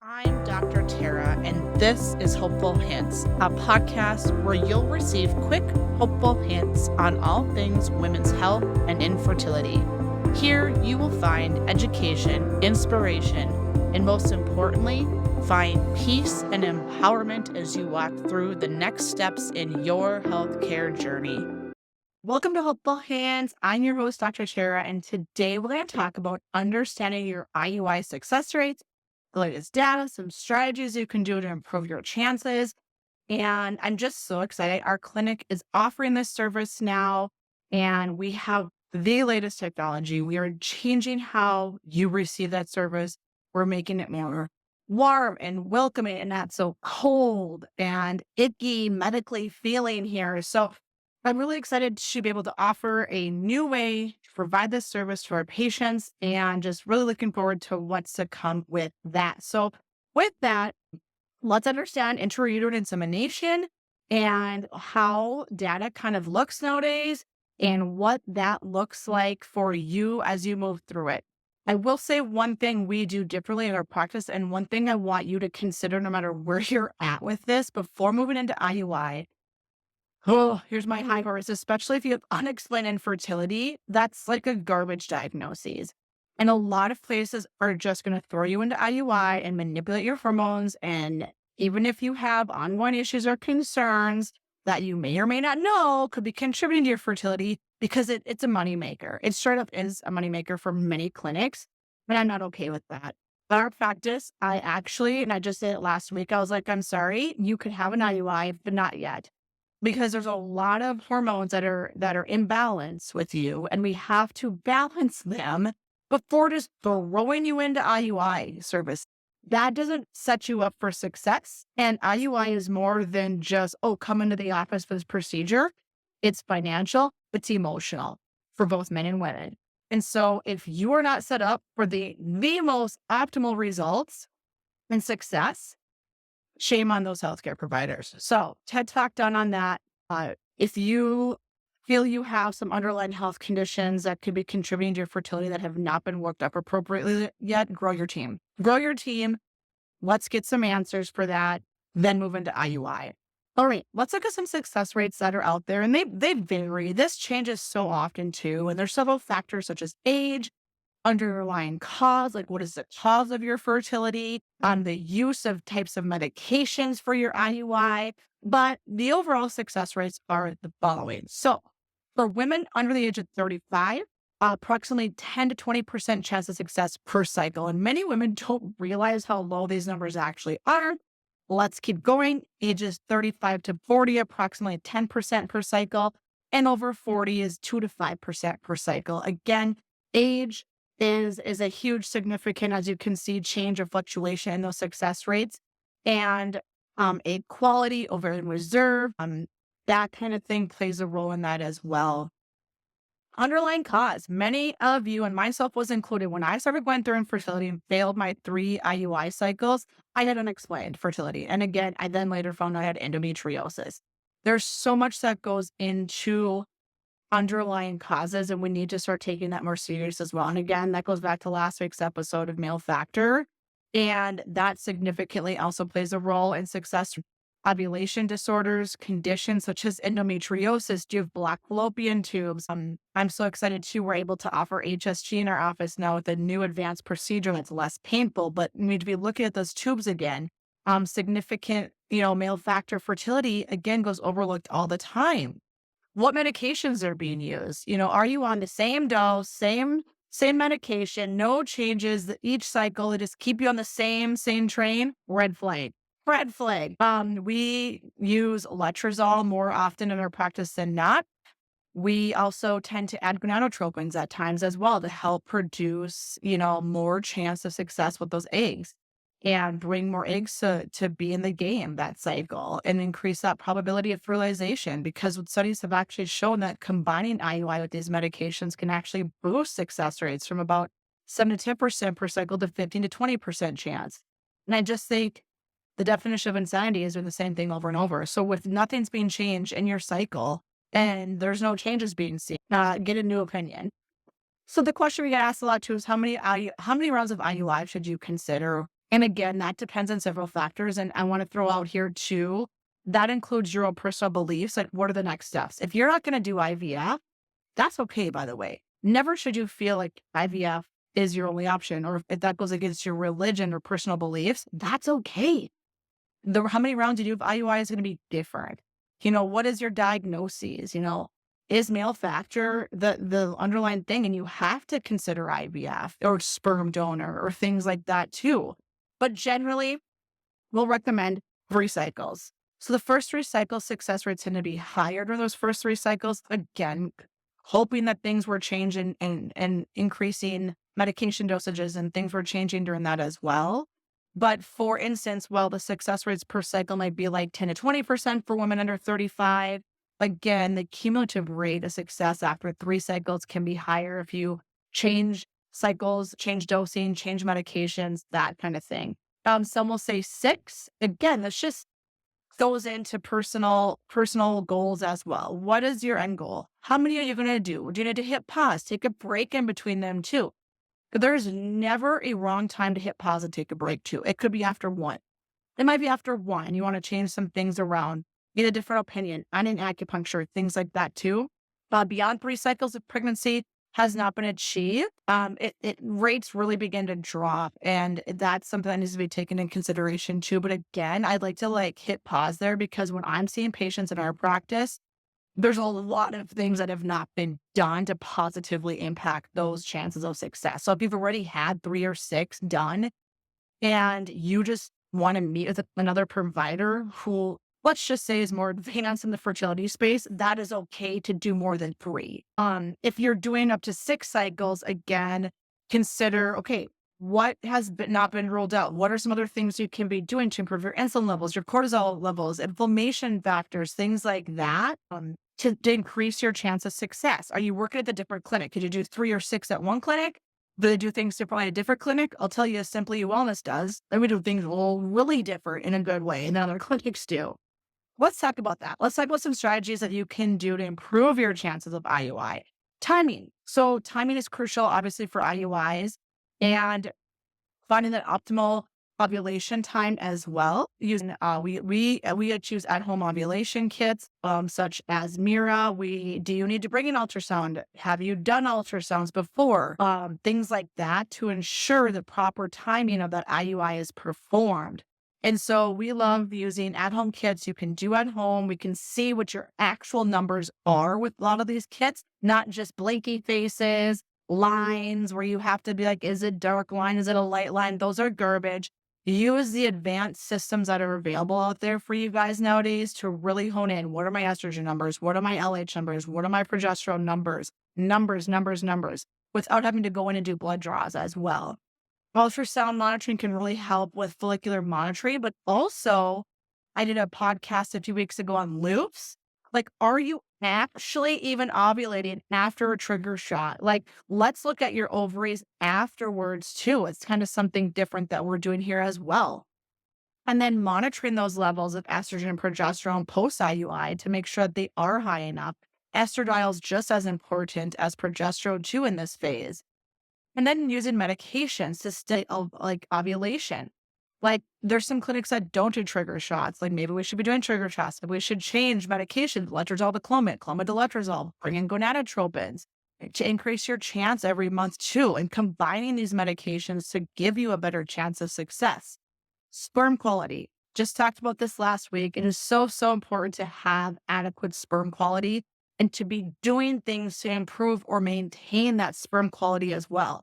I'm Dr. Tara, and this is Hopeful Hints, a podcast where you'll receive quick, hopeful hints on all things women's health and infertility. Here, you will find education, inspiration, and most importantly, find peace and empowerment as you walk through the next steps in your healthcare journey. Welcome to Hopeful Hands. I'm your host, Dr. Tara, and today we're going to talk about understanding your IUI success rates, the latest data, some strategies you can do to improve your chances. And I'm just so excited. Our clinic is offering this service now, and we have the latest technology. We are changing how you receive that service. We're making it more warm and welcoming and not so cold and icky medically feeling here. So I'm really excited to be able to offer a new way to provide this service to our patients and just really looking forward to what's to come with that. So, with that, let's understand intrauterine insemination and how data kind of looks nowadays and what that looks like for you as you move through it. I will say one thing we do differently in our practice, and one thing I want you to consider no matter where you're at with this before moving into IUI. Oh, here's my high horse, especially if you have unexplained infertility. That's like a garbage diagnosis. And a lot of places are just going to throw you into IUI and manipulate your hormones. And even if you have ongoing issues or concerns that you may or may not know could be contributing to your fertility because it's a moneymaker. It straight up is a moneymaker for many clinics, but I'm not okay with that. But our practice, and I just did it last week, I was like, I'm sorry, you could have an IUI, but not yet because there's a lot of hormones that are imbalance with you, and we have to balance them before just throwing you into IUI service. That doesn't set you up for success. And IUI is more than just, oh, come into the office for this procedure. It's financial, it's emotional for both men and women. And so if you are not set up for the most optimal results and success, shame on those healthcare providers. So TED Talk done on that. If you feel you have some underlying health conditions that could be contributing to your fertility that have not been worked up appropriately yet, grow your team. Grow your team. Let's get some answers for that. Then move into IUI. All right, let's look at some success rates that are out there. And they vary. This changes so often too. And there's several factors such as age, underlying cause, like what is the cause of your fertility, the use of types of medications for your IUI, but the overall success rates are the following. So for women under the age of 35, approximately 10 to 20% chance of success per cycle. And many women don't realize how low these numbers actually are. Let's keep going. Ages 35 to 40, approximately 10% per cycle. And over 40 is 2 to 5% per cycle. Again, age is a huge significant, as you can see, change or fluctuation in those success rates. And a quality over reserve, that kind of thing plays a role in that as well. Underlying cause. Many of you, and myself was included, when I started going through infertility and failed my 3 IUI cycles, I had unexplained fertility. And again, I then later found I had endometriosis. There's so much that goes into underlying causes, and we need to start taking that more serious as well. And again, that goes back to last week's episode of male factor. And that significantly also plays a role in success. Ovulation disorders, conditions such as endometriosis. Do you have black fallopian tubes? I'm so excited too. We're able to offer HSG in our office now with a new advanced procedure that's less painful, but we need to be looking at those tubes again. Significant, male factor fertility again goes overlooked all the time. What medications are being used? Are you on the same dose, same medication, no changes each cycle? They just keep you on the same train. Red flag. Red flag. We use letrozole more often in our practice than not. We also tend to add gonadotropins at times as well to help produce, more chance of success with those eggs and bring more eggs to be in the game that cycle and increase that probability of fertilization, because studies have actually shown that combining IUI with these medications can actually boost success rates from about 7 to 10% per cycle to 15 to 20% chance. And I just think the definition of insanity is doing the same thing over and over. So with nothing's being changed in your cycle and there's no changes being seen, get a new opinion. So the question we get asked a lot too is how many rounds of IUI should you consider And again, that depends on several factors. And I want to throw out here too, that includes your own personal beliefs. Like, what are the next steps? If you're not going to do IVF, that's okay, by the way. Never should you feel like IVF is your only option, or if that goes against your religion or personal beliefs, that's okay. How many rounds you do of IUI is going to be different. What is your diagnosis? Is male factor the underlying thing? And you have to consider IVF or sperm donor or things like that too. But generally, we'll recommend 3 cycles. So the first 3 cycles, success rates tend to be higher during those first 3 cycles. Again, hoping that things were changing and increasing medication dosages and things were changing during that as well. But for instance, while the success rates per cycle might be like 10 to 20% for women under 35, again, the cumulative rate of success after 3 cycles can be higher if you change cycles, change dosing, change medications, that kind of thing. Some will say 6. Again, that's just goes into personal goals as well. What is your end goal? How many are you going to do? Do you need to hit pause? Take a break in between them too. There's never a wrong time to hit pause and take a break too. It could be after 1. It might be after 1. You want to change some things around, get a different opinion on an acupuncture, things like that too. Beyond 3 cycles of pregnancy has not been achieved, rates really begin to drop. And that's something that needs to be taken in consideration too. But again, I'd like to hit pause there, because when I'm seeing patients in our practice, there's a lot of things that have not been done to positively impact those chances of success. So if you've already had 3 or 6 done and you just want to meet with another provider who, let's just say, is more advanced in the fertility space, that is okay to do more than 3. If you're doing up to 6 cycles, again, consider, okay, what has not been ruled out? What are some other things you can be doing to improve your insulin levels, your cortisol levels, inflammation factors, things like that, to increase your chance of success? Are you working at the different clinic? Could you do 3 or 6 at one clinic? Do they do things differently at a different clinic? I'll tell you, Simply Wellness does. And we do things really different in a good way, and other clinics do. Let's talk about that. Let's talk about some strategies that you can do to improve your chances of IUI. Timing. So timing is crucial, obviously, for IUIs, and finding that optimal ovulation time as well. Using we choose at-home ovulation kits, such as Mira. Do you need to bring an ultrasound? Have you done ultrasounds before? Things like that to ensure the proper timing of that IUI is performed. And so we love using at-home kits you can do at home. We can see what your actual numbers are with a lot of these kits, not just blanky faces, lines where you have to be like, is it dark line? Is it a light line? Those are garbage. Use the advanced systems that are available out there for you guys nowadays to really hone in. What are my estrogen numbers? What are my LH numbers? What are my progesterone numbers? Numbers, without having to go in and do blood draws as well. Ultrasound monitoring can really help with follicular monitoring, but also I did a podcast a few weeks ago on loops. Are you actually even ovulating after a trigger shot? Let's look at your ovaries afterwards too. It's kind of something different that we're doing here as well. And then monitoring those levels of estrogen and progesterone post-IUI to make sure that they are high enough. Estradiol is just as important as progesterone too in this phase. And then using medications to stay ovulation. There's some clinics that don't do trigger shots. Maybe we should be doing trigger shots. We should change medications, letrozole to clomid to letrozole, bring in gonadotropins to increase your chance every month too. And combining these medications to give you a better chance of success. Sperm quality. Just talked about this last week. It is so important to have adequate sperm quality and to be doing things to improve or maintain that sperm quality as well.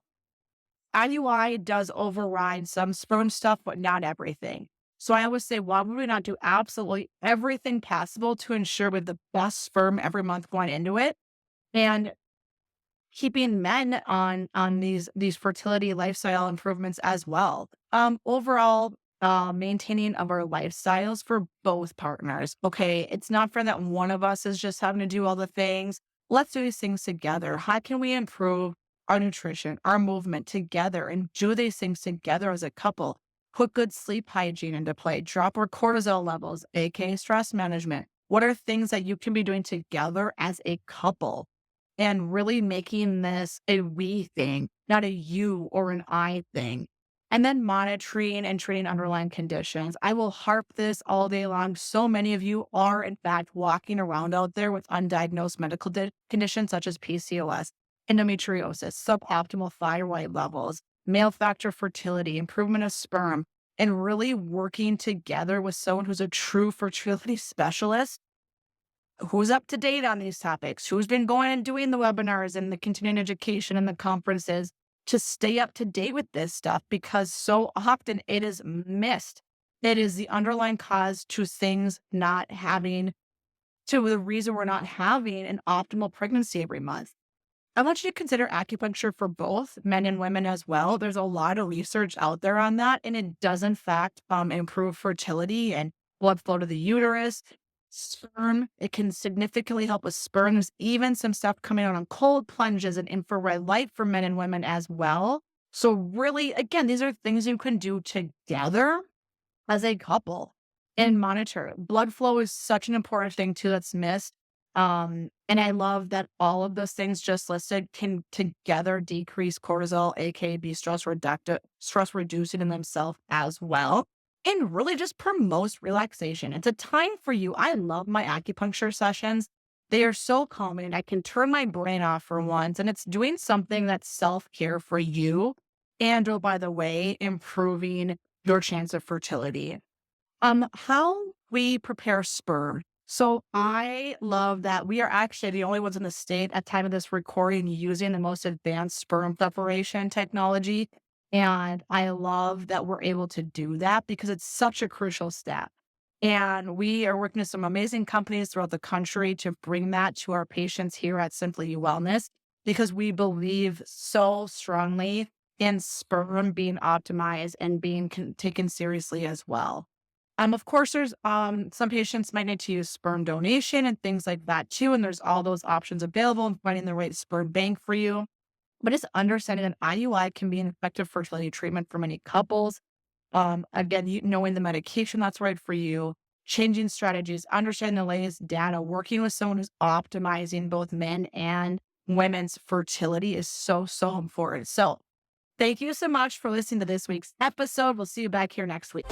IUI does override some sperm stuff, but not everything. So I always say, why would we not do absolutely everything possible to ensure we have the best sperm every month going into it? And keeping men on these fertility lifestyle improvements as well. Overall, maintaining of our lifestyles for both partners. Okay, it's not for that one of us is just having to do all the things. Let's do these things together. How can we improve our nutrition, our movement together, and do these things together as a couple? Put good sleep hygiene into play. Drop our cortisol levels, aka stress management. What are things that you can be doing together as a couple? And really making this a we thing, not a you or an I thing. And then monitoring and treating underlying conditions. I will harp this all day long. So many of you are, in fact, walking around out there with undiagnosed medical conditions such as PCOS, endometriosis, suboptimal thyroid levels, male factor fertility, improvement of sperm, and really working together with someone who's a true fertility specialist who's up to date on these topics, who's been going and doing the webinars and the continuing education and the conferences to stay up to date with this stuff, because so often it is missed. It is the underlying cause to things not having, to the reason we're not having an optimal pregnancy every month. I want you to consider acupuncture for both men and women as well. There's a lot of research out there on that, and it does in fact improve fertility and blood flow to the uterus, sperm. It can significantly help with sperm. There's even some stuff coming out on cold plunges and infrared light for men and women as well. So really, again, these are things you can do together as a couple and monitor. Blood flow is such an important thing too that's missed. And I love that all of those things just listed can together decrease cortisol, aka be stress reducing in themselves as well. And really just promotes relaxation. It's a time for you. I love my acupuncture sessions. They are so calming. I can turn my brain off for once, and it's doing something that's self-care for you. And oh, by the way, improving your chance of fertility. How we prepare sperm. So I love that we are actually the only ones in the state at time of this recording using the most advanced sperm preparation technology. And I love that we're able to do that because it's such a crucial step. And we are working with some amazing companies throughout the country to bring that to our patients here at Simply You Wellness, because we believe so strongly in sperm being optimized and being taken seriously as well. Of course, there's some patients might need to use sperm donation and things like that too. And there's all those options available and finding the right sperm bank for you. But it's understanding that IUI can be an effective fertility treatment for many couples. Again, knowing the medication that's right for you, changing strategies, understanding the latest data, working with someone who's optimizing both men and women's fertility is so, so important. So thank you so much for listening to this week's episode. We'll see you back here next week.